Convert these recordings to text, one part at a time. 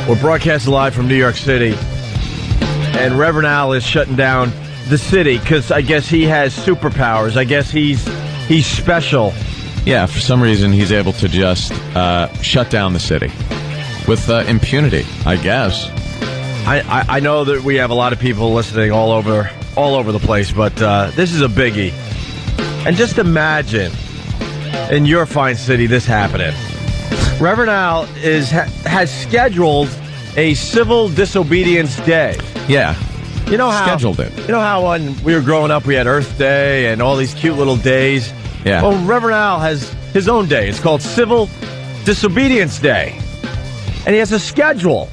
We're broadcasting live from New York City, and Reverend Al is shutting down the city because I guess he has superpowers. I guess he's special. Yeah, for some reason he's able to just shut down the city with impunity, I guess. I know that we have a lot of people listening all over the place, but this is a biggie. And just imagine in your fine city this happening. Reverend Al has scheduled a civil disobedience day. Yeah. You know how scheduled it. You know how when we were growing up we had Earth Day and all these cute little days? Yeah. Well, Reverend Al has his own day. It's called Civil Disobedience Day. And he has a schedule.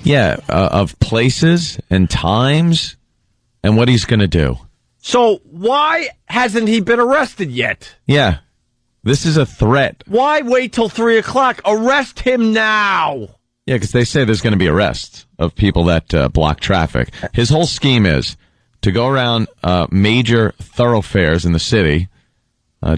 Yeah, of places and times and what he's going to do. So why hasn't he been arrested yet? Yeah. This is a threat. Why wait till 3 o'clock? Arrest him now. Yeah, because they say there's going to be arrests of people that block traffic. His whole scheme is to go around major thoroughfares in the city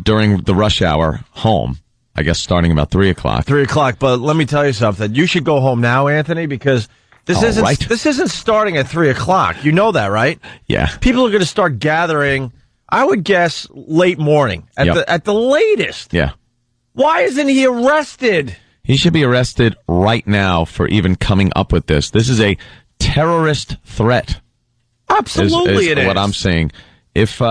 during the rush hour home, I guess starting about 3 o'clock. 3 o'clock, but let me tell you something. You should go home now, Anthony, because this isn't starting at 3 o'clock. You know that, right? Yeah. People are going to start gathering, I would guess, late morning at the latest. Yeah. Why isn't he arrested? He should be arrested right now for even coming up with this. This is a terrorist threat. Absolutely, it is. What I'm saying. If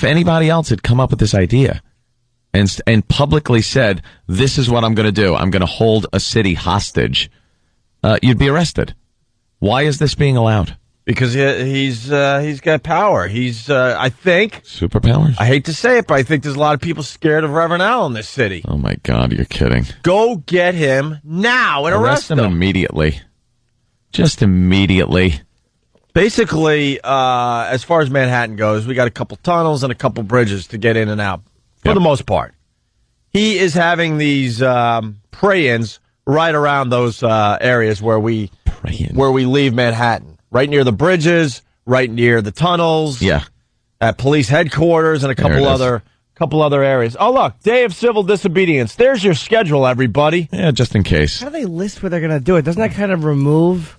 anybody else had come up with this idea and publicly said, "This is what I'm going to do. I'm going to hold a city hostage," you'd be arrested. Why is this being allowed? Because he's got power. He's, I think... Superpowers? I hate to say it, but I think there's a lot of people scared of Reverend Al in this city. Oh, my God, you're kidding. Go get him now and arrest him. Immediately. Just immediately. Basically, as far as Manhattan goes, we got a couple tunnels and a couple bridges to get in and out, for the most part. He is having these pray-ins right around those areas where we leave Manhattan. Right near the bridges, right near the tunnels. Yeah. At police headquarters and a couple other areas. Oh, look, Day of Civil Disobedience. There's your schedule, everybody. Yeah, just in case. How do they list where they're going to do it? Doesn't that kind of remove?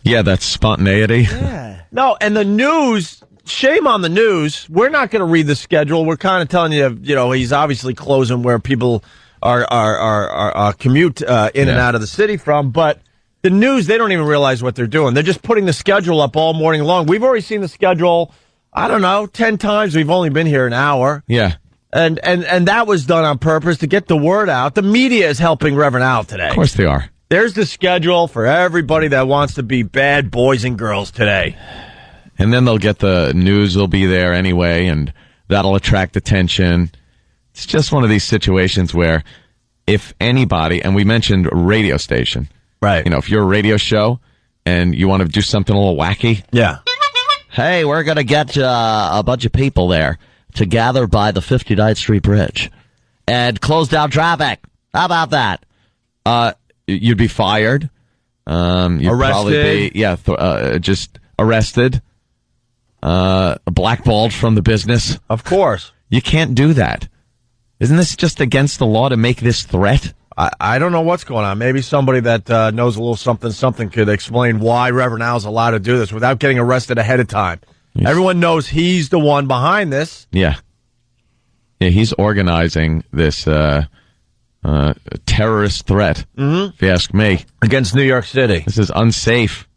Yeah, that spontaneity. Yeah. No, and the news, shame on the news. We're not going to read the schedule. We're kind of telling you, he's obviously closing where people are commute in and out of the city from, but the news, they don't even realize what they're doing. They're just putting the schedule up all morning long. We've already seen the schedule, 10 times. We've only been here an hour. Yeah. And that was done on purpose to get the word out. The media is helping Reverend Al today. Of course they are. There's the schedule for everybody that wants to be bad boys and girls today. And then they'll get the news will be there anyway, and that'll attract attention. It's just one of these situations where if anybody, and we mentioned radio station, right. If you're a radio show and you want to do something a little wacky. Yeah. Hey, we're going to get a bunch of people there to gather by the 59th Street Bridge and close down traffic. How about that? You'd be fired. You'd arrested. Probably be, just arrested. Blackballed from the business. Of course. You can't do that. Isn't this just against the law to make this threat? I don't know what's going on. Maybe somebody that knows a little something could explain why Reverend Al's allowed to do this without getting arrested ahead of time. Yes. Everyone knows he's the one behind this. Yeah. Yeah, he's organizing this terrorist threat, if you ask me. Against New York City. This is unsafe.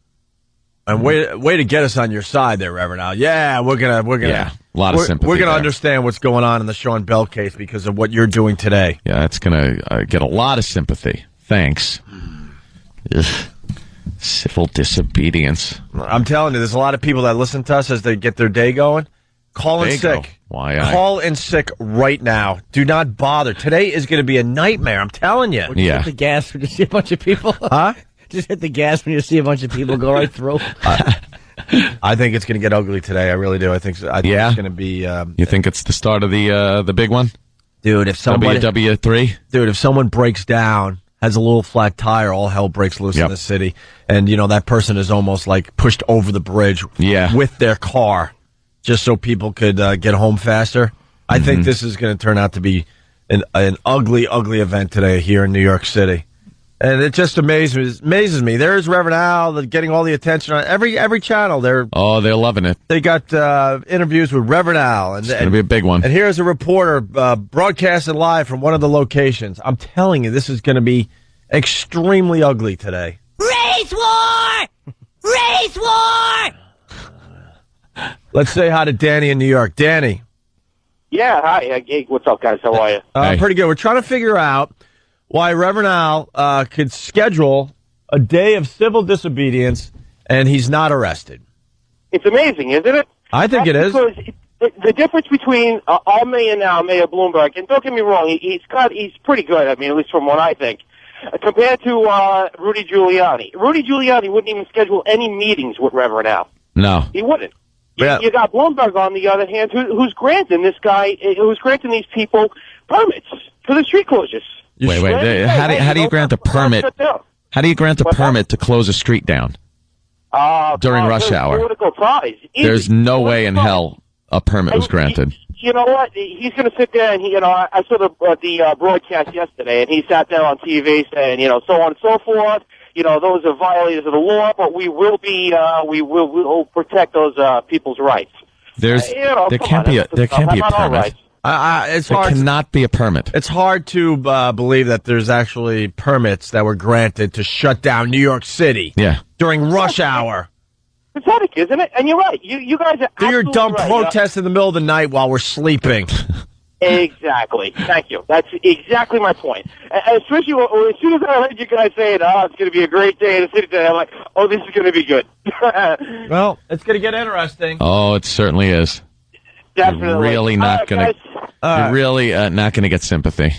And way to get us on your side there, Reverend Al. Yeah, we're gonna a lot of sympathy. We're gonna there. understand what's going on in the Sean Bell case because of what you're doing today. Yeah, that's gonna get a lot of sympathy. Thanks. Civil disobedience. I'm telling you, there's a lot of people that listen to us as they get their day going. Call in sick. Call in sick right now. Do not bother. Today is going to be a nightmare. I'm telling you. Would you hit the gas when you see a bunch of people? Huh? Just hit the gas when you see a bunch of people go right through. I think it's going to get ugly today. I really do. I think it's going to be. You think it's the start of the big one, dude? If somebody W3, dude, if someone breaks down, has a little flat tire, all hell breaks loose in the city, and that person is almost like pushed over the bridge, with their car, just so people could get home faster. I think this is going to turn out to be an ugly, ugly event today here in New York City. And it just amazes me. There's Reverend Al getting all the attention on every channel. They're loving it. They got interviews with Reverend Al. And it's going to be a big one. And here's a reporter broadcasting live from one of the locations. I'm telling you, this is going to be extremely ugly today. Race war! Race war! Let's say hi to Danny in New York. Danny. Yeah, hi. Hey, what's up, guys? How are you? Hey. Pretty good. We're trying to figure out why Reverend Al could schedule a day of civil disobedience and he's not arrested. It's amazing, isn't it? I think it is. Because the difference between our mayor now, Mayor Bloomberg, and don't get me wrong, he's pretty good. I mean, at least from what I think, compared to Rudy Giuliani. Rudy Giuliani wouldn't even schedule any meetings with Reverend Al. No, he wouldn't. Yeah. You got Bloomberg, on the other hand, who's granting these people permits for the street closures. Wait. How do you grant a permit? How do you grant a permit to close a street down during rush hour? Political ties. There's no way in hell a permit was granted. You know what? He's going to sit there and I saw the broadcast yesterday, and he sat there on TV saying, so on and so forth. Those are violators of the law, but we will protect those people's rights. There can't be a permit. It's there hard. Cannot be a permit. It's hard to believe that there's actually permits that were granted to shut down New York City. Yeah. During rush hour. Pathetic, isn't it? And you're right. You guys are Do your absolutely dumb right. protest in the middle of the night while we're sleeping. Exactly. Thank you. That's exactly my point. And especially as soon as I heard you guys saying, it's going to be a great day in the city today, I'm like, this is going to be good. Well, it's going to get interesting. Oh, it certainly is. Definitely. You're really not going to. You're really not going to get sympathy.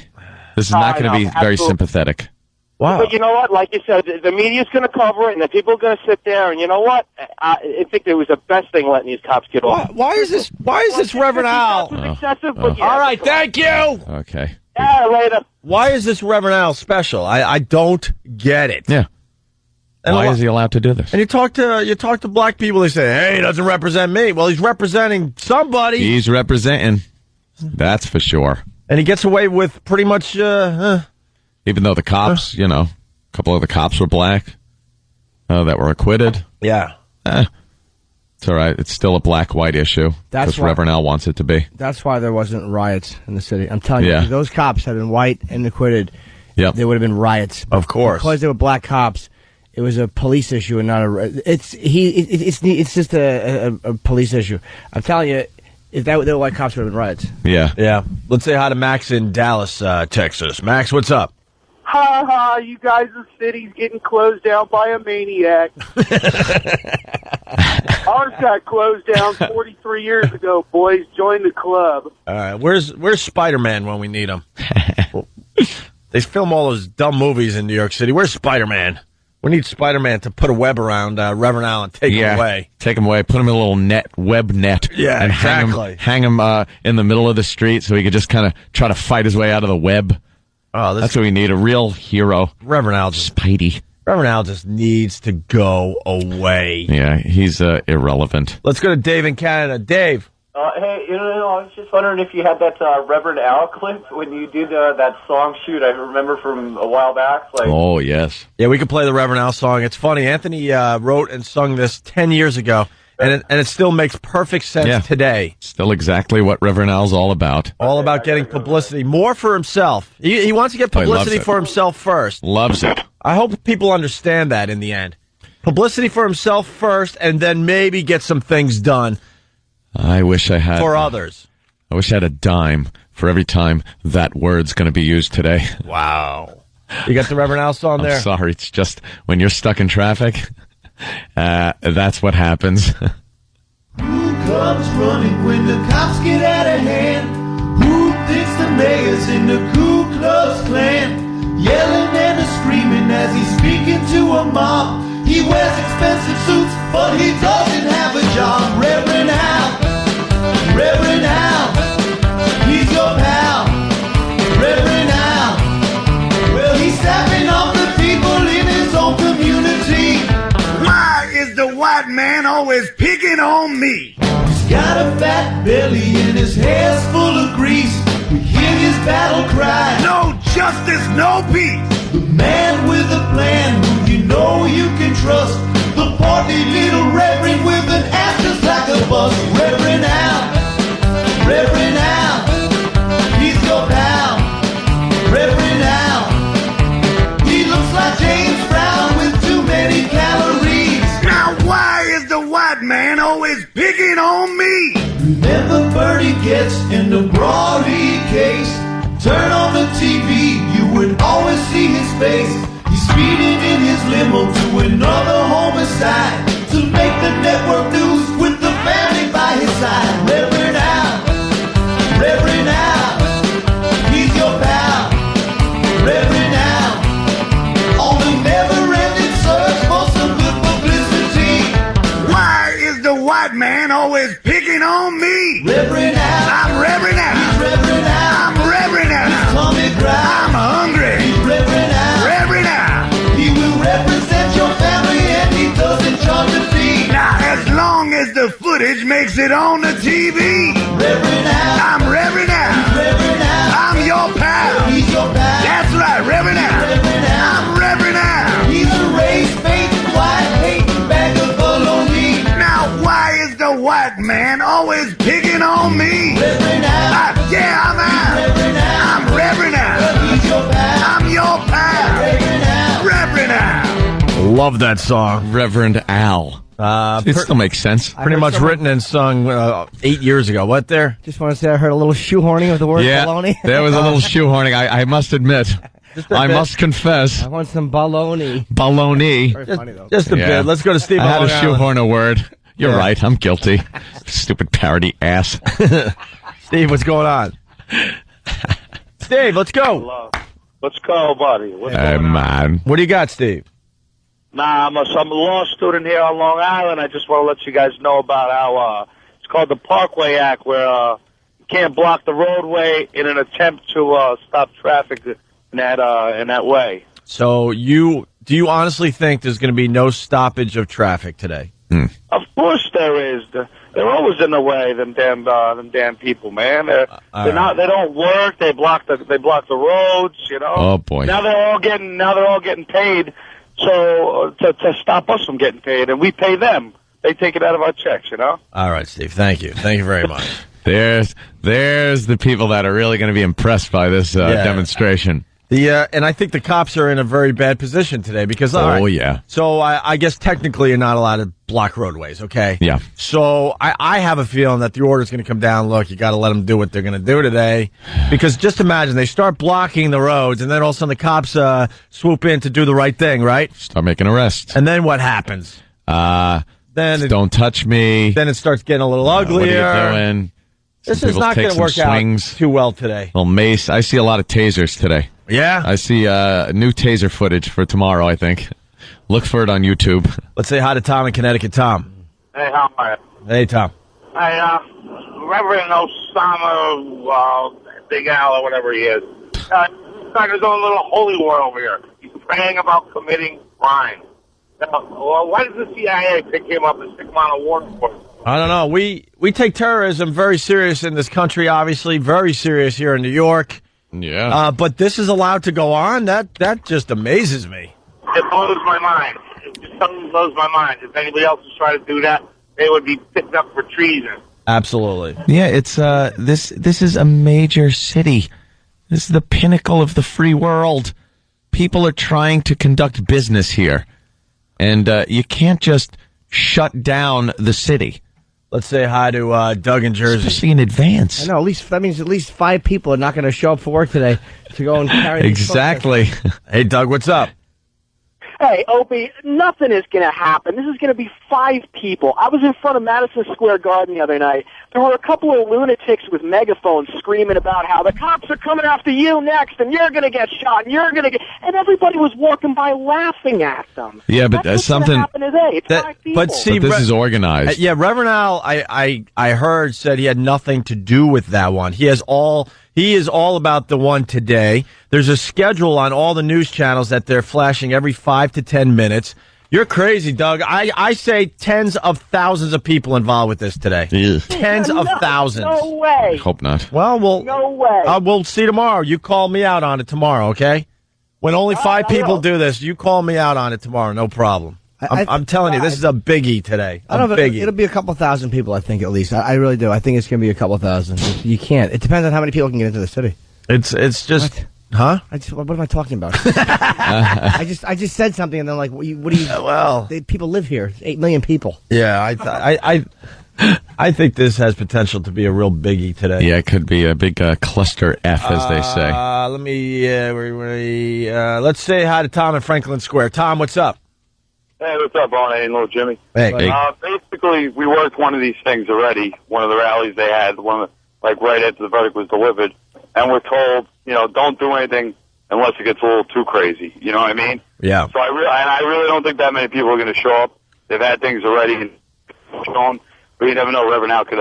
This is not going to be very sympathetic. Wow. But you know what? Like you said, the media's going to cover it, and the people are going to sit there. And you know what? I think it was the best thing letting these cops get off. Why is this Reverend Al? Excessive, but yeah, all right, thank you. Okay. Yeah, later. Why is this Reverend Al special? I don't get it. Yeah. And why is he allowed to do this? And you talk to black people, they say, "Hey, he doesn't represent me." Well, he's representing somebody. He's representing. That's for sure. And he gets away with pretty much. Even though the cops, a couple of the cops were black that were acquitted. Yeah. It's all right. It's still a black-white issue. That's what Reverend Al wants it to be. That's why there wasn't riots in the city. I'm telling you, if those cops had been white and acquitted, there would have been riots. Of course. Because they were black cops, it was a police issue and not it's just a police issue. I'm telling you, if they were white cops, would have been riots. Yeah. Yeah. Let's say hi to Max in Dallas, Texas. Max, what's up? Ha, you guys' city's getting closed down by a maniac. Ours got closed down 43 years ago, boys. Join the club. All right, where's Spider-Man when we need him? They film all those dumb movies in New York City. Where's Spider-Man? We need Spider-Man to put a web around Reverend Al and take him away. Take him away. Put him in a little web net. Yeah, and exactly. Hang him in the middle of the street so he could just kind of try to fight his way out of the web. Oh, that's what we need, a real hero. Reverend Al Spidey. Reverend Al just needs to go away. Yeah, he's irrelevant. Let's go to Dave in Canada. Dave. Hey, I was just wondering if you had that Reverend Al clip when you did that song shoot. I remember from a while back. Oh, yes. Yeah, we could play the Reverend Al song. It's funny. Anthony wrote and sung this 10 years ago. And it still makes perfect sense today. Still exactly what Reverend Al's all about. All about getting publicity. More for himself. He wants to get publicity for himself first. Loves it. I hope people understand that in the end. Publicity for himself first, and then maybe get some things done. I wish I had. For others. I wish I had a dime for every time that word's going to be used today. Wow. You got the Reverend Al song there? I'm sorry. It's just when you're stuck in traffic... that's what happens. Who comes running when the cops get out of hand? Who thinks the mayor's in the Ku Klux Klan? Yelling and screaming as he's speaking to a mob. He wears expensive suits, but he doesn't have a job. Reverend Al, Reverend Al, he's your pal. Reverend Al, well, he's stepping off the people in his own community. Why is the white man always picking on me? He's got a fat belly and his hair's full of grease. We hear his battle cry. No justice, no peace. The man with a plan who you know you can trust. The portly little reverend with an ass just like a bus. Reverend Al, Reverend Al, he's your pal. Reverend Al, he looks like James Brown with too many calories. Now why is the white man always picking on me? Remember Bertie gets in the Brawley case. Turn on the TV, you would always see his face. He's speeding in his limo to another homicide to make the network news with the family by his side. Reverend Al, Reverend Al, he's your pal. Reverend Al, on the never-ending search for some good publicity. Why is the white man always picking on me? Reverend Al, I'm Reverend Al. he's Reverend Al. I'm Reverend Al. He's Tommy Brown. I'm hungry. He's Reverend Al. Reverend Al. He will represent your family and he doesn't charge a fee. Now, as long as the footage makes it on the TV, Reverend Al. I'm Reverend Al. Reverend Al. I'm your pal. He's your pal. That's right, Reverend Al. Reverend Al. I'm Reverend Al. He's a race-bait, white-hating bag of baloney. Now, why is the white man always picking on me? Reverend Al. Yeah, I'm Al. Reverend Al. I'm Reverend Al. He's your pal. I'm your pal. Reverend Al. Reverend Al. Love that song. Reverend Al. It still makes sense. Pretty much written and sung 8 years ago. What there? Just want to say I heard a little shoehorning of the word Yeah, baloney. there was a little shoehorning. I must admit. I must confess. I want some baloney. Baloney. Very funny, though. Just a Yeah. bit. Let's go to Steve. I had on to Long shoehorn a word. You're Yeah. right. I'm guilty. Stupid parody ass. Island. Steve, what's going on? Steve, let's go. Let's go, buddy. What's Hey, going on? man. What do you got, Steve? Nah, I'm a law student here on Long Island. I just want to let you guys know about how it's called the Parkway Act, where you can't block the roadway in an attempt to stop traffic in that way. So do you honestly think there's going to be no stoppage of traffic today? Of course there is. They're always in the way. Them damn people, man. They're not. They don't work. They block the roads. You know. Oh, boy. Now they're all getting paid. So to stop us from getting paid, and we pay them. They take it out of our checks. You know. All right, Steve. Thank you. Thank you very much. There's the people that are really going to be impressed by this demonstration. And I think the cops are in a very bad position today because, all right, yeah. So I guess technically you're not allowed to block roadways, okay? Yeah. So I have a feeling that the order's going to come down. Look, you got to let them do what they're going to do today, because just imagine they start blocking the roads, and then all of a sudden the cops swoop in to do the right thing, right? Start making arrests. And then what happens? Then Don't touch me. Then it starts getting a little uglier. What are you doing? This Some is people not take going to some work swings. out too well today. Little mace. I see a lot of tasers today. Yeah? I see new taser footage for tomorrow, I think. Look for it on YouTube. Let's say hi to Tom in Connecticut. Tom. Hey, how are you? Hey, Tom. Hey, Reverend Osama, Big Al, or whatever he is. He's got his own little holy war over here. He's praying about committing crime. Now, why does the CIA pick him up and stick him on a war report? I don't know. We take terrorism very serious in this country, obviously. Very serious here in New York. Yeah. But this is allowed to go on? That just amazes me. It blows my mind. It just totally blows my mind. If anybody else was trying to do that, they would be picked up for treason. Absolutely. Yeah, it's this is a major city. This is the pinnacle of the free world. People are trying to conduct business here. And you can't just shut down the city. Let's say hi to Doug in Jersey. Especially in advance. I know. That means at least 5 people are not going to show up for work today to go and carry. these Exactly. Hey, Doug, what's up? Hey, Opie, nothing is going to happen. This is going to be 5 people. I was in front of Madison Square Garden the other night. There were a couple of lunatics with megaphones screaming about how the cops are coming after you next, and you're going to get shot, and you're going to get... And everybody was walking by laughing at them. Yeah, but that's something... what's going to happen today. It's 5 people. But see, this is organized. Yeah, Reverend Al, I heard, said he had nothing to do with that one. He is all about the one today. There's a schedule on all the news channels that they're flashing every 5 to 10 minutes. You're crazy, Doug. I say tens of thousands of people involved with this today. Yeah. Tens of thousands. No way. I hope not. Well, no way. We'll see tomorrow. You call me out on it tomorrow, okay? When only 5 people do this, you call me out on it tomorrow, no problem. I'm telling you, this is a biggie today. I don't know, it'll be a couple thousand people, I think, at least. I really do. I think it's going to be a couple thousand. You can't. It depends on how many people can get into the city. It's just... What? Huh? What am I talking about? I just said something, and then like, what do you? Well, people live here. 8 million people. Yeah, I think this has potential to be a real biggie today. Yeah, it could be a big cluster F, as they say. Let me. Let's say hi to Tom in Franklin Square. Tom, what's up? Hey, what's up, Bonnie and little Jimmy? Hey. Basically, we worked one of these things already. One of the rallies they had, like right after the verdict was delivered, and we're told, don't do anything unless it gets a little too crazy. You know what I mean? Yeah. So I really don't think that many people are going to show up. They've had things already and shown, but you never know. Reverend Al could,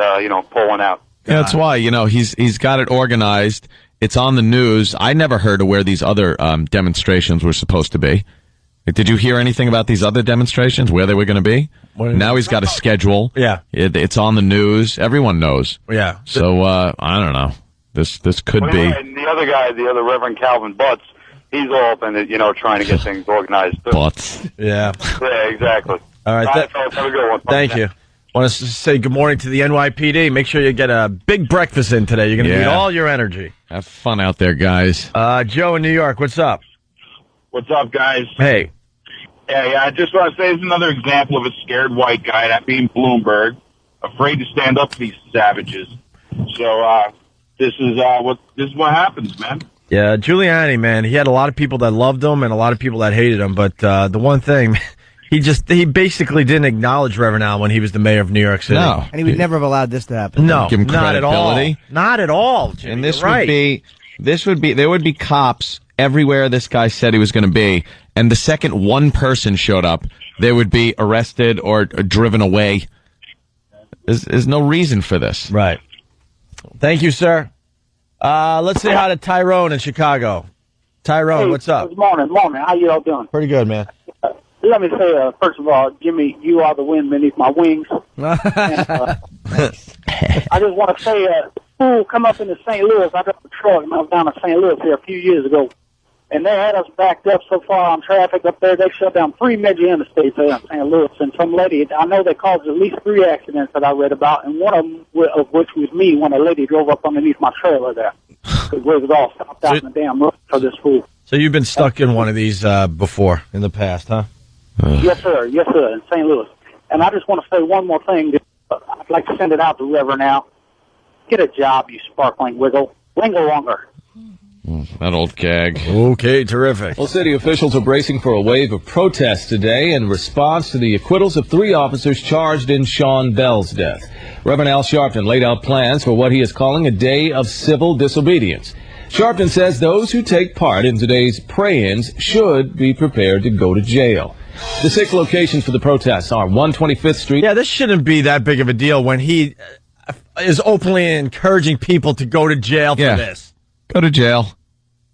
pull one out. Yeah, that's why, he's got it organized. It's on the news. I never heard of where these other demonstrations were supposed to be. Did you hear anything about these other demonstrations, where they were going to be? Now he's got a schedule. Yeah. It's on the news. Everyone knows. Yeah. So, I don't know. This could be. And the other guy, the other Reverend Calvin Butts, he's all up in it, trying to get things organized too. Butts. Yeah. Yeah, exactly. All right. Fellas, have a good one. Thank you. Want to say good morning to the NYPD. Make sure you get a big breakfast in today. You're going to need all your energy. Have fun out there, guys. Joe in New York, what's up? What's up, guys? Hey. Hey, I just want to say this is another example of a scared white guy, that being Bloomberg, afraid to stand up to these savages. So this is what happens, man. Yeah, Giuliani, man, he had a lot of people that loved him and a lot of people that hated him. But the one thing, he basically didn't acknowledge Reverend Al when he was the mayor of New York City. No, and he would never have allowed this to happen. No, give him not at all. credibility. Not at all. Jimmy, And this you're right. there would be cops everywhere this guy said he was going to be. And the second one person showed up, they would be arrested or driven away. There's no reason for this. Right. Thank you, sir. Let's say hi to Tyrone in Chicago. Tyrone, what's up? Good morning. How you all doing? Pretty good, man. Let me say, first of all, Jimmy, you are the wind beneath my wings. And, I just want to say, who come up into St. Louis? I got the truck and I was down in St. Louis here a few years ago. And they had us backed up so far on traffic up there, they shut down 3 major interstates there in St. Louis. And some lady, I know they caused at least 3 accidents that I read about, and one of which was me when a lady drove up underneath my trailer there. Because we was all stopped out in the damn road for this fool. So you've been stuck in one of these before, in the past, huh? Yes, sir, in St. Louis. And I just want to say one more thing. I'd like to send it out to Reverend Al. Get a job, you sparkling wiggle. Lingo longer. That old gag. Okay, terrific. Well, city officials are bracing for a wave of protests today in response to the acquittals of 3 officers charged in Sean Bell's death. Reverend Al Sharpton laid out plans for what he is calling a day of civil disobedience. Sharpton says those who take part in today's pray-ins should be prepared to go to jail. The 6 locations for the protests are 125th Street. Yeah, this shouldn't be that big of a deal when he is openly encouraging people to go to jail for this. Go to jail.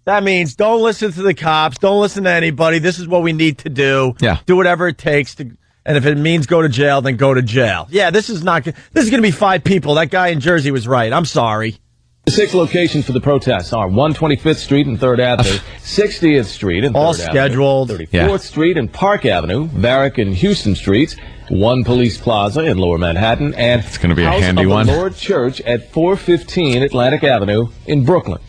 That means don't listen to the cops. Don't listen to anybody. This is what we need to do. Yeah. Do whatever it takes to. And if it means go to jail, then go to jail. Yeah, this is going to be 5 people. That guy in Jersey was right. I'm sorry. The 6 locations for the protests are 125th Street and 3rd Avenue, 60th Street and 3rd All Avenue, scheduled. 34th Street and Park Avenue, Varick and Houston Streets, 1 Police Plaza in Lower Manhattan, and it's going to be a House handy of one. the Lord Church at 415 Atlantic Avenue in Brooklyn.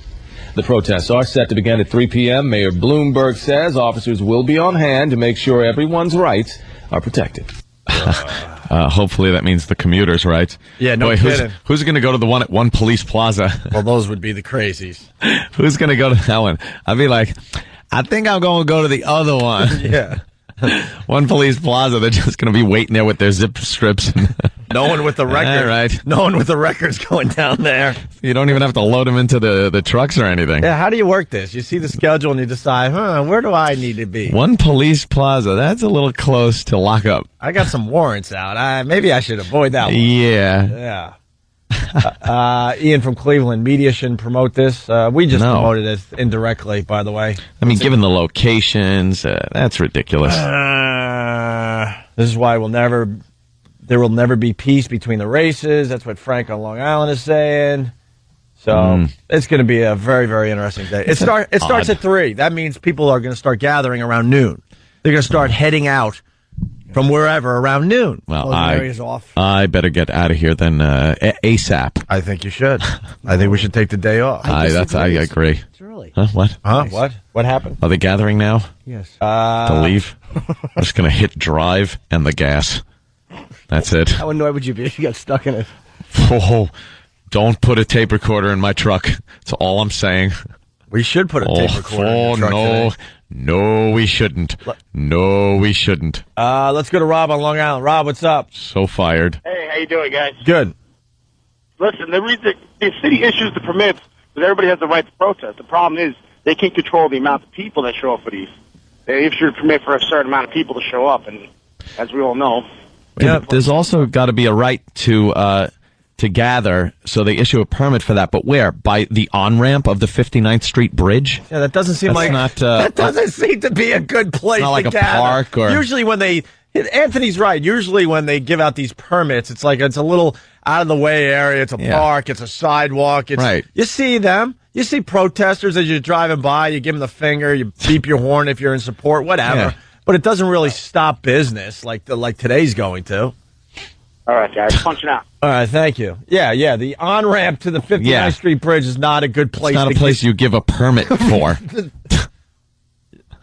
The protests are set to begin at 3 p.m. Mayor Bloomberg says officers will be on hand to make sure everyone's rights are protected. Hopefully that means the commuters' rights. Yeah, no Boy, kidding. Who's going to go to the one at 1 Police Plaza? Well, those would be the crazies. Who's going to go to that one? I'd be like, I think I'm going to go to the other one. Yeah. 1 Police Plaza, they're just going to be waiting there with their zip strips. No one with the record. All right. No one with the records going down there. You don't even have to load them into the trucks or anything. Yeah, how do you work this? You see the schedule and you decide, where do I need to be? 1 Police Plaza, that's a little close to lockup. I got some warrants out. Maybe I should avoid that one. Yeah. Yeah. Ian from Cleveland, media shouldn't promote this. We just promoted it indirectly, by the way. I mean, given the locations, that's ridiculous. This is why there will never be peace between the races. That's what Frank on Long Island is saying. So it's going to be a very, very interesting day. It starts at 3. That means people are going to start gathering around noon. They're going to start heading out from wherever around noon. Well, I better get out of here then ASAP. I think you should. I think we should take the day off. I agree. It's early. Huh? What? Huh? What? What happened? Are they gathering now? Yes. To leave? I'm just going to hit drive and the gas. That's it. How annoyed would you be if you got stuck in it? Oh, don't put a tape recorder in my truck. That's all I'm saying. We should put a tape recorder in your truck today. No, we shouldn't. No, we shouldn't. Let's go to Rob on Long Island. Rob, what's up? So fired. Hey, how you doing, guys? Good. Listen, the city issues the permits because everybody has the right to protest. The problem is they can't control the amount of people that show up for these. They issue a permit for a certain amount of people to show up, and as we all know. Yeah, there's also got to be a right to gather, so they issue a permit for that. But where? By the on-ramp of the 59th Street Bridge? Yeah, that doesn't seem that doesn't seem to be a good place not like to a gather. Park or... Usually when Anthony's right. Usually when they give out these permits, it's like it's a little out of the way area. It's a park. It's a sidewalk. Right. You see them. You see protesters as you're driving by. You give them the finger. You beep your horn if you're in support. Whatever. Yeah. But it doesn't really stop business like today's going to. All right, guys, punching out. All right, thank you. Yeah, the on-ramp to the 59th Street Bridge is not a good place. It's not a place you give a permit for.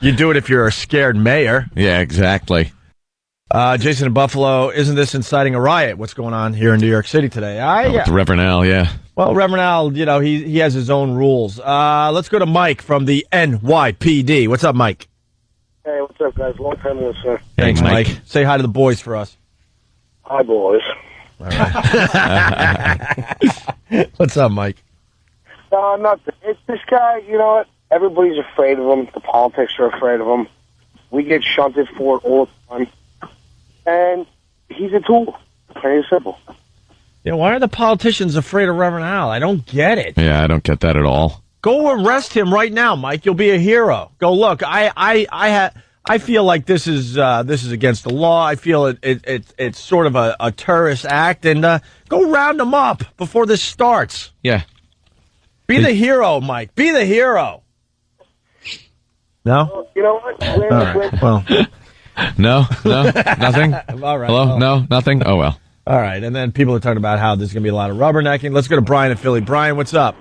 You do it if you're a scared mayor. Yeah, exactly. Jason in Buffalo, isn't this inciting a riot? What's going on here in New York City today? With Reverend Al, yeah. Well, Reverend Al, he has his own rules. Let's go to Mike from the NYPD. What's up, Mike? Hey, what's up, guys? Long time no see. Thanks, Mike. Say hi to the boys for us. Hi, boys. All right. What's up, Mike? No, nothing. It's this guy, you know what? Everybody's afraid of him. The politics are afraid of him. We get shunted for it all the time. And he's a tool. Plain and simple. Yeah, why are the politicians afraid of Reverend Al? I don't get it. Yeah, I don't get that at all. Go arrest him right now, Mike. You'll be a hero. Go look. I feel like this is against the law. I feel it's sort of a terrorist act, and go round him up before this starts. Yeah. Be the hero, Mike. Be the hero. No? Well, you know what? All right. Well. No, nothing. All right. Hello? Well. No, nothing. Oh well. All right, and then people are talking about how there's going to be a lot of rubbernecking. Let's go to Brian in Philly. Brian, what's up?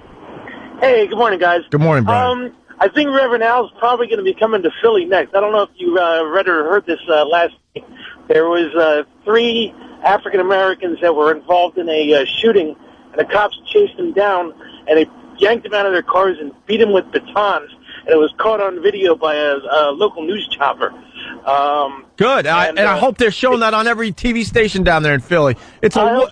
Hey, good morning, guys. Good morning, Brian. I think Reverend Al's probably going to be coming to Philly next. I don't know if you read or heard this last week. There was 3 African Americans that were involved in a shooting, and the cops chased them down, and they yanked them out of their cars and beat them with batons. And it was caught on video by a local news chopper. Good. I hope they're showing that on every TV station down there in Philly. It's oh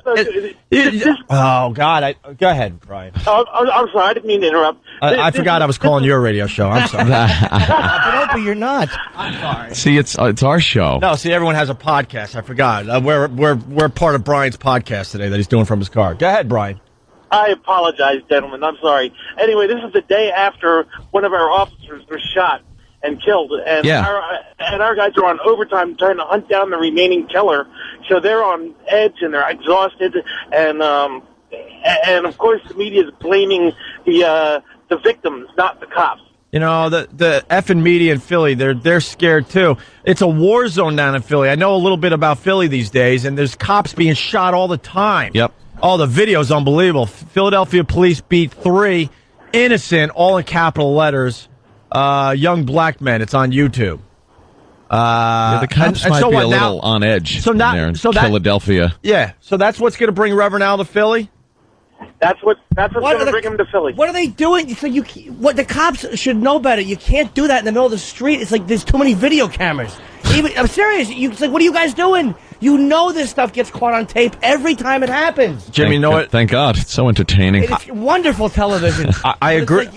God! Go ahead, Brian. I'm sorry. I didn't mean to interrupt. I forgot I was calling your radio show. I'm sorry. But Opie, you're not. I'm sorry. See, it's our show. No, see, everyone has a podcast. I forgot. We're part of Brian's podcast today that he's doing from his car. Go ahead, Brian. I apologize, gentlemen. I'm sorry. Anyway, this is the day after one of our officers was shot and killed, and our guys are on overtime trying to hunt down the remaining killer. So they're on edge and they're exhausted, and of course the media is blaming the victims, not the cops. You know, the effing media in Philly, they're scared too. It's a war zone down in Philly. I know a little bit about Philly these days, and there's cops being shot all the time. Yep. Oh, the video's unbelievable. Philadelphia police beat 3 innocent, all in capital letters, young black men. It's on YouTube. The cops might be a little on edge there in Philadelphia. Yeah, so that's what's going to bring Reverend Al to Philly? That's what's going to bring him to Philly. What are they doing? So the cops should know better. You can't do that in the middle of the street. It's like there's too many video cameras. I'm serious. It's like, what are you guys doing? You know this stuff gets caught on tape every time it happens. Jimmy, you know what? Thank God. It's so entertaining. It's wonderful television. I agree. Like,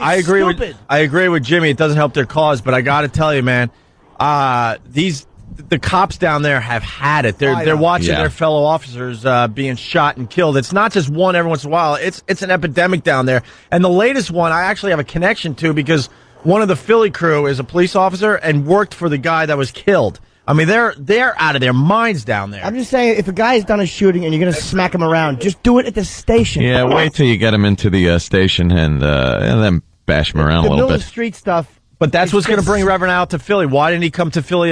I agree with Jimmy. It doesn't help their cause, but I got to tell you, man, the cops down there have had it. They're watching their fellow officers being shot and killed. It's not just one every once in a while. It's an epidemic down there. And the latest one I actually have a connection to because one of the Philly crew is a police officer and worked for the guy that was killed. I mean, they're out of their minds down there. I'm just saying, if a guy has done a shooting and you're going to smack him around, just do it at the station. Yeah, wait till you get him into the station and then bash him around a little middle of bit. the street stuff. But that's what's going to bring Reverend Al to Philly. Why didn't he come to Philly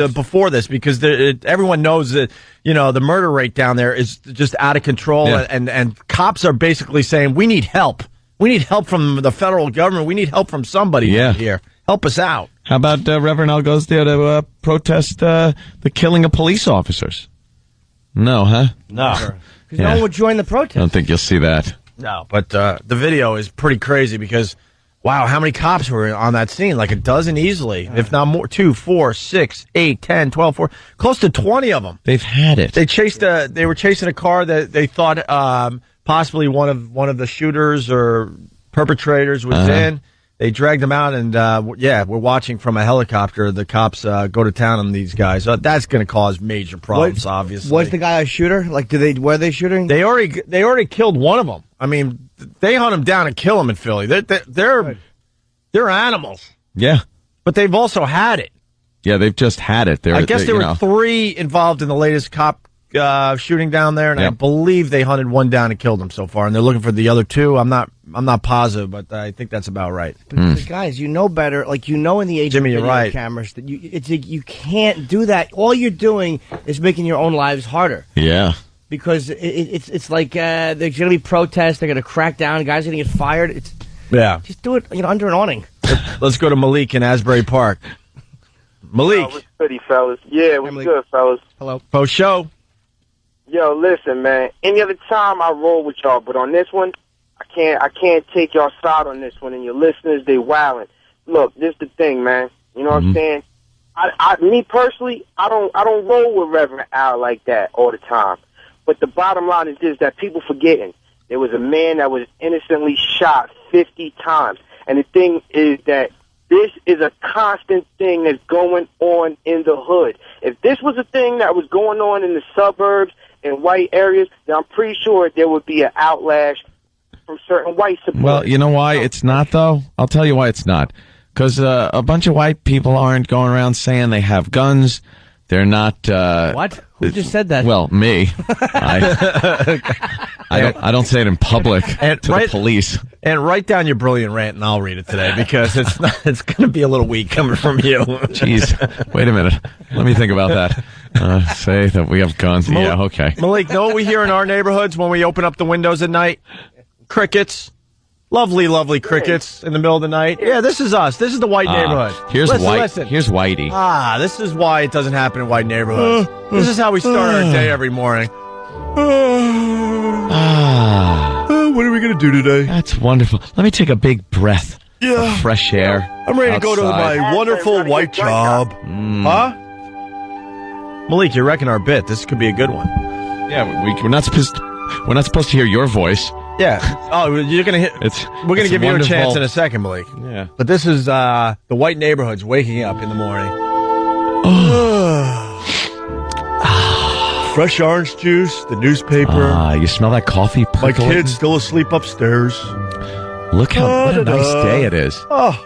before this? Because everyone knows that, the murder rate down there is just out of control, and cops are basically saying, we need help. We need help from the federal government. We need help from somebody here. Help us out. How about Reverend Al goes there to protest the killing of police officers? No, huh? No. Because no one would join the protest. I don't think you'll see that. No, but the video is pretty crazy because, wow, how many cops were on that scene? Like a dozen easily, if not more. 2, 4, 6, 8, 10, 12, 4, close to 20 of them. They've had it. They were chasing a car that they thought possibly one of the shooters or perpetrators was in. They dragged them out, and we're watching from a helicopter. The cops go to town on these guys. That's going to cause major problems. Obviously, was the guy a shooter? Like, were they shooting? They already killed one of them. I mean, they hunt them down and kill them in Philly. They're animals. Yeah, but they've also had it. Yeah, they've just had it. I guess there were 3 involved in the latest cop shooting down there, and I believe they hunted one down and killed him so far, and they're looking for the other 2. I'm not positive, but I think that's about right. But the guys, you know better. Like, in the age of video right. cameras, that you can't do that. All you're doing is making your own lives harder. Yeah. Because it's like there's going to be protests. They're going to crack down. Guys are going to get fired. Just do it under an awning. Let's go to Malik in Asbury Park. Malik. What's goody, fellas? Yeah, what's good, fellas? Hello. Post show. Yo, listen, man. Any other time I roll with y'all, but on this one, I can't take y'all side on this one. And your listeners, they wildin'. Look, this the thing, man. You know what I'm saying? Me personally, I don't roll with Reverend Al like that all the time. But the bottom line is this: that people forgetting there was a man that was innocently shot 50 times, and the thing is that this is a constant thing that's going on in the hood. If this was a thing that was going on in the suburbs and white areas, then I'm pretty sure there would be an outlash from certain white supporters. Well, you know why it's not, though? I'll tell you why it's not. Because a bunch of white people aren't going around saying they have guns. They're not... What? Who just said that? Well, me. I don't say it in public to the police. And write down your brilliant rant, and I'll read it today, because it's going to be a little weak coming from you. Jeez. Wait a minute. Let me think about that. Say that we have guns. Yeah, okay. Malik, know what we hear in our neighborhoods when we open up the windows at night? Crickets. Lovely, lovely crickets in the middle of the night. Yeah, this is us. This is the white neighborhood. Here's listen. Here's Whitey. This is why it doesn't happen in white neighborhoods. This is how we start our day every morning. What are we going to do today? That's wonderful. Let me take a big breath of fresh air. I'm ready to go to my wonderful white job. Huh? Malik, you're wrecking our bit. This could be a good one. Yeah, we're not supposed to hear your voice. Yeah. Oh, you're gonna hit. We're gonna give you a chance in a second, Malik. Yeah. But this is the white neighborhoods waking up in the morning. Fresh orange juice, the newspaper. You smell that coffee percolating? My kid's still asleep upstairs. Look what a nice day it is. Oh.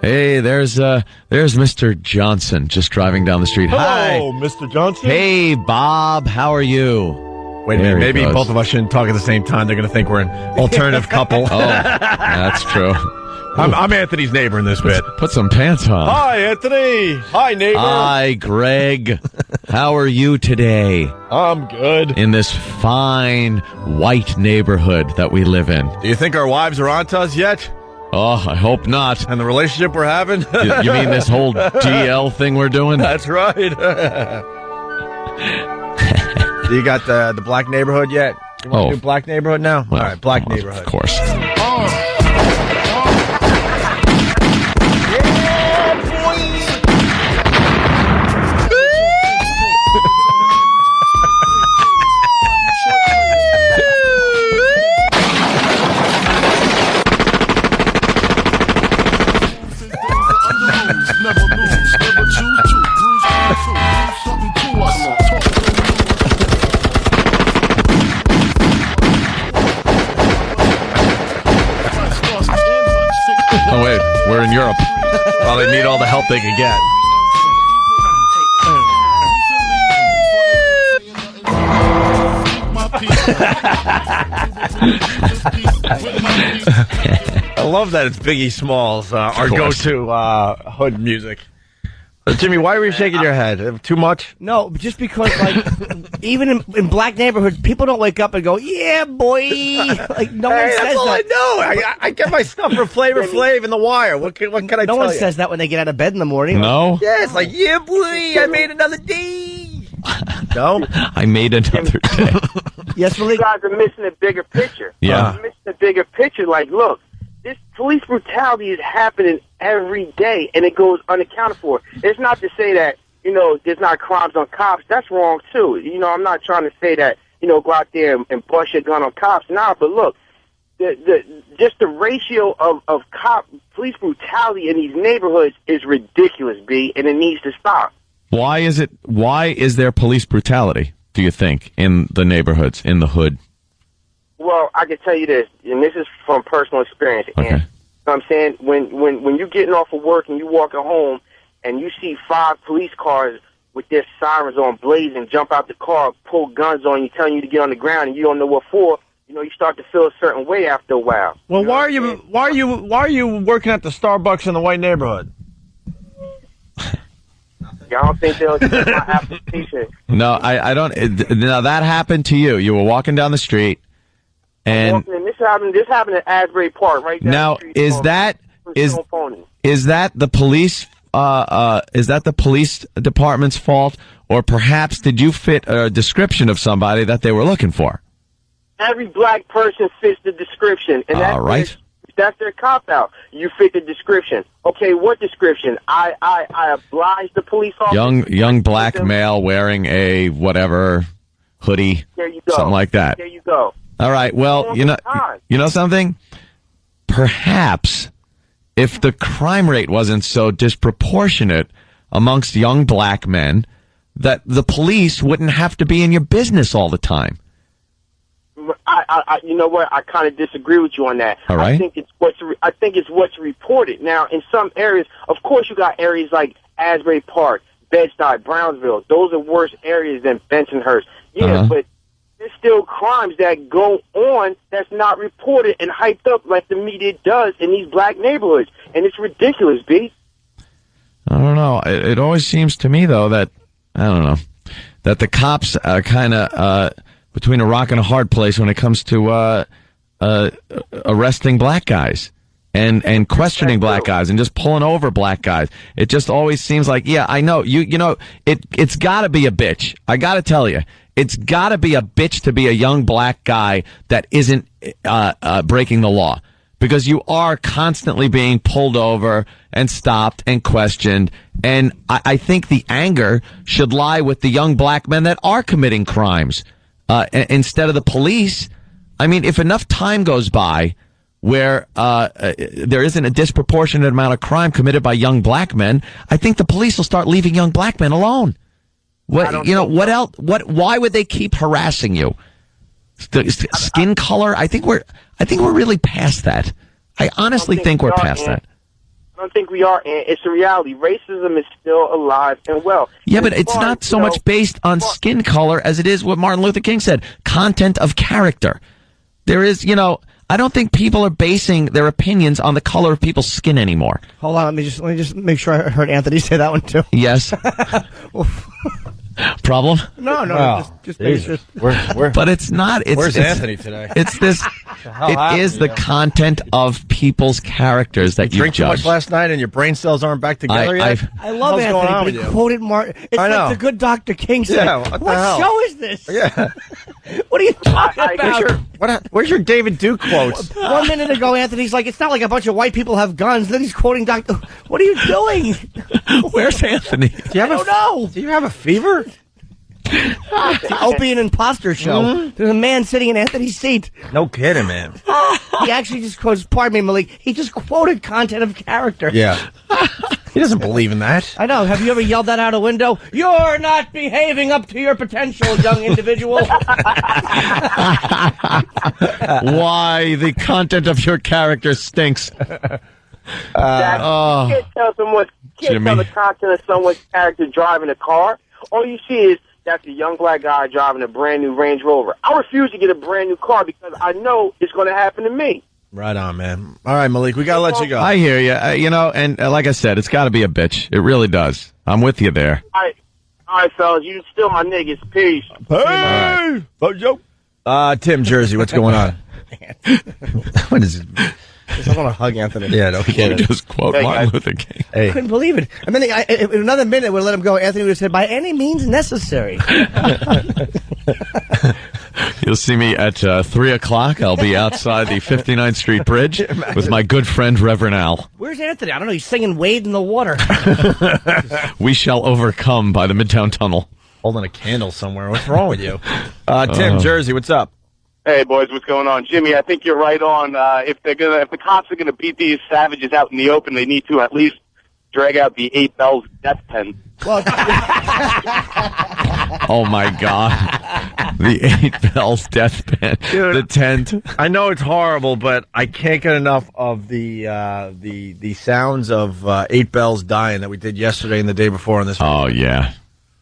Hey, there's Mr. Johnson just driving down the street. Hello, Hi, Mr. Johnson. Hey, Bob. How are you? Wait a minute, maybe both of us shouldn't talk at the same time. They're going to think we're an alternative couple. Oh, that's true. I'm Anthony's neighbor in this bit. Put some pants on. Hi, Anthony. Hi, neighbor. Hi, Greg. How are you today? I'm good. In this fine white neighborhood that we live in. Do you think our wives are onto us yet? Oh, I hope not. And the relationship we're having? You mean this whole DL thing we're doing? That's right. You got the black neighborhood yet? You want to do black neighborhood now? Well, all right, black neighborhood. Of course. Oh, wait, we're in Europe. Well, they need all the help they can get. I love that it's Biggie Smalls, our go-to hood music. Jimmy, why were you shaking your head? Too much? No, just because, like, even in black neighborhoods, people don't wake up and go, "Yeah, boy." Like, no one says that's all that. I know. I get my stuff from Flavor Flav and The Wire. What can I tell you? No one says that when they get out of bed in the morning. No? Yeah, it's like, yeah, boy, I made another day. No? I made another day. Yes, You guys are missing a bigger picture. Yeah. You're missing a bigger picture. Like, look, this police brutality is happening every day, and it goes unaccounted for. It's not to say that, there's not crimes on cops. That's wrong, too. I'm not trying to say that, go out there and bust your gun on cops. Nah, but look, just the ratio of police brutality in these neighborhoods is ridiculous, B, and it needs to stop. Why is there police brutality, do you think, in the neighborhoods, in the hood? Well, I can tell you this, and this is from personal experience. Okay. And, you know what I'm saying? When you're getting off of work and you walking home and you see 5 police cars with their sirens on blazing, jump out the car, pull guns on you, telling you to get on the ground, and you don't know what for, you start to feel a certain way after a while. Well, why are you working at the Starbucks in the white neighborhood? I don't think they'll accept my application. No, I don't. Now, that happened to you. You were walking down the street, and This happened at Asbury Park, right down now the street is from that the police? Is that the police department's fault, or perhaps did you fit a description of somebody that they were looking for? Every black person fits the description, and that's their cop out. You fit the description. Okay, what description? I oblige the police officer. Young black male wearing a whatever hoodie, There you go. something like that. There you go. All right. Well, you know something? Perhaps if the crime rate wasn't so disproportionate amongst young black men, that the police wouldn't have to be in your business all the time. You know what? I kind of disagree with you on that. All right. I think it's what's reported. Now, in some areas, of course, you got areas like Asbury Park, Bed-Stuy, Brownsville. Those are worse areas than Bensonhurst. Yeah, but there's still crimes that go on that's not reported and hyped up like the media does in these black neighborhoods, and it's ridiculous, B. I don't know. It always seems to me, though, that that the cops are kind of between a rock and a hard place when it comes to arresting black guys and questioning black guys and just pulling over black guys. It just always seems like, yeah, I know it's got to be a bitch. I got to tell you, it's got to be a bitch to be a young black guy that isn't breaking the law, because you are constantly being pulled over and stopped and questioned. And I think the anger should lie with the young black men that are committing crimes. Instead of the police. I mean, if enough time goes by where there isn't a disproportionate amount of crime committed by young black men, I think the police will start leaving young black men alone. What else? Why would they keep harassing you? Skin color? I think we're really past that. I honestly think we're past that. I don't think we are, and it's a reality. Racism is still alive and well. Yeah, but it's not so much based on skin color as it is what Martin Luther King said, content of character. There is, I don't think people are basing their opinions on the color of people's skin anymore. Hold on, let me just make sure I heard Anthony say that one too. Yes. Problem? No, wow. just but it's not. Where's Anthony today? It's this. It is the content of people's characters that you drink judge. too much last night and your brain cells aren't back together yet? I love Anthony, but he quoted Martin. It's like the good Dr. King said. Yeah, what show is this? Yeah. What are you talking about? Where's your David Duke quotes? 1 minute ago, Anthony's like, it's not like a bunch of white people have guns. Then he's quoting Dr. What are you doing? Where's Anthony? I don't know. Do you have a fever? The Opie and Imposter show. Mm-hmm. There's a man sitting in Anthony's seat. No kidding, man. He actually just quotes, pardon me, Malik, he just quoted content of character. Yeah. He doesn't believe in that. I know. Have you ever yelled that out a window? You're not behaving up to your potential, young individual. Why the content of your character stinks. You can't tell the content of someone's character driving a car. All you see is that's a young black guy driving a brand new Range Rover. I refuse to get a brand new car because I know it's going to happen to me. Right on, man. All right, Malik, we got to let you go. I hear you. And like I said, it's got to be a bitch. It really does. I'm with you there. All right, fellas. You still my niggas. Peace. Hey! Tim, Jersey, what's going on? What is it? I want to hug Anthony. Yeah, no kidding. Just quote Martin Luther King. I couldn't believe it. I mean, in another minute, we'd let him go. Anthony would have said, by any means necessary. You'll see me at 3 o'clock. I'll be outside the 59th Street Bridge with my good friend, Reverend Al. Where's Anthony? I don't know. He's singing Wade in the Water. We shall overcome by the Midtown Tunnel. Holding a candle somewhere. What's wrong with you? Tim, Jersey, what's up? Hey, boys, what's going on? Jimmy, I think you're right on. If the cops are gonna beat these savages out in the open, they need to at least drag out the 8 Bells death pen. Well, oh my God, the 8 Bells death pen, dude, the tent. I know it's horrible, but I can't get enough of the sounds of 8 Bells dying that we did yesterday and the day before on this. Oh yeah.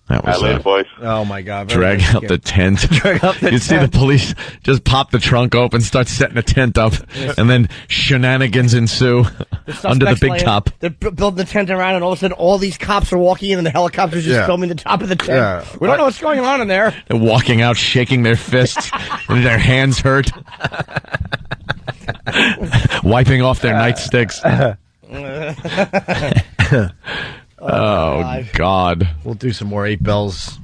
That was boys. Oh my God! Drag out the tent. Drag out the You'd see the police just pop the trunk open, start setting a tent up, and then shenanigans ensue under the big top. They're building the tent around, and all of a sudden, all these cops are walking in, and the helicopters just filming the top of the tent. Yeah. We don't know what's going on in there. They're walking out, shaking their fists, and their hands hurt, wiping off their nightsticks. Oh, God. We'll do some more 8 Bells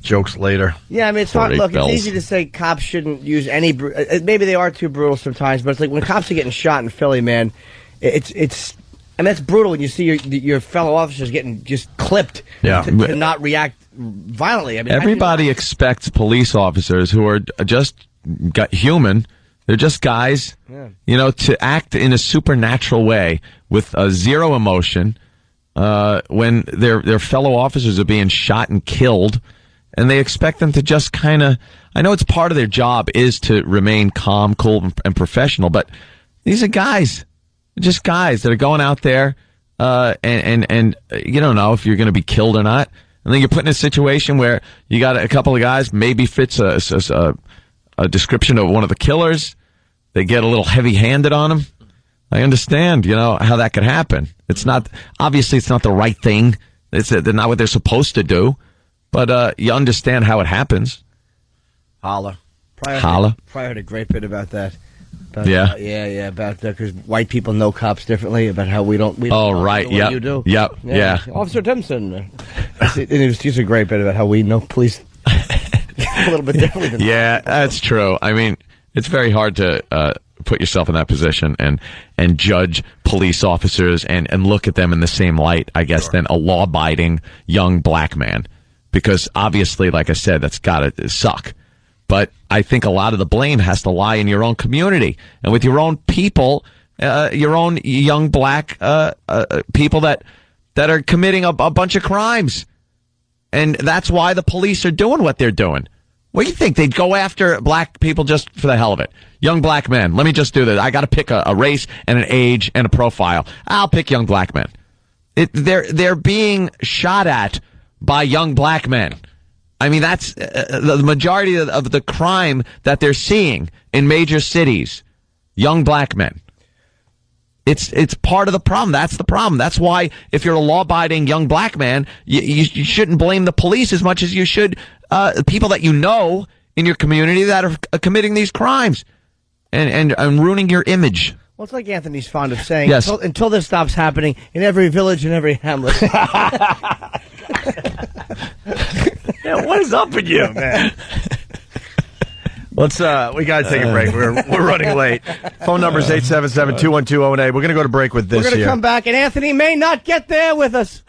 jokes later. Yeah, I mean, it's hard. Look, it's easy to say cops shouldn't use any. Maybe they are too brutal sometimes, but it's like when cops are getting shot in Philly, man. It's. I mean, that's brutal when you see your fellow officers getting just clipped. Yeah. To not react violently. I mean, everybody expects police officers who are just human. They're just guys, to act in a supernatural way with zero emotion. When their fellow officers are being shot and killed, and they expect them to just kind of, I know it's part of their job is to remain calm, cool, and professional, but these are guys, just guys that are going out there, and you don't know if you're going to be killed or not. And then you're put in a situation where you got a couple of guys, maybe fits a description of one of the killers. They get a little heavy-handed on them. I understand, how that could happen. Obviously it's not the right thing. They're not what they're supposed to do. But you understand how it happens. Holla. Holla. Probably heard a great bit about that. Yeah. About that, because white people know cops differently, about how we don't right, yeah. You do. Yep, yeah. Officer Timpson. He's a great bit about how we know police a little bit differently than yeah, that's true. I mean, it's very hard to put yourself in that position and judge police officers and look at them in the same light, I guess, than a law-abiding young black man. Because obviously, like I said, that's gotta suck. But I think a lot of the blame has to lie in your own community and with your own people, your own young black people that are committing a bunch of crimes. And that's why the police are doing what they're doing. What do you think? They'd go after black people just for the hell of it. Young black men. Let me just do this. I got to pick a race and an age and a profile. I'll pick young black men. They're being shot at by young black men. I mean, that's the majority of the crime that they're seeing in major cities. Young black men. It's part of the problem. That's the problem. That's why if you're a law-abiding young black man, you shouldn't blame the police as much as you should people that you know in your community that are committing these crimes and ruining your image. Well, it's like Anthony's fond of saying, yes. until this stops happening in every village and every hamlet. Yeah, what is up with you, man? Let's we gotta take a break. We're running late. Phone number is 877-212-08. We're gonna go to break with this. We're gonna come back, and Anthony may not get there with us.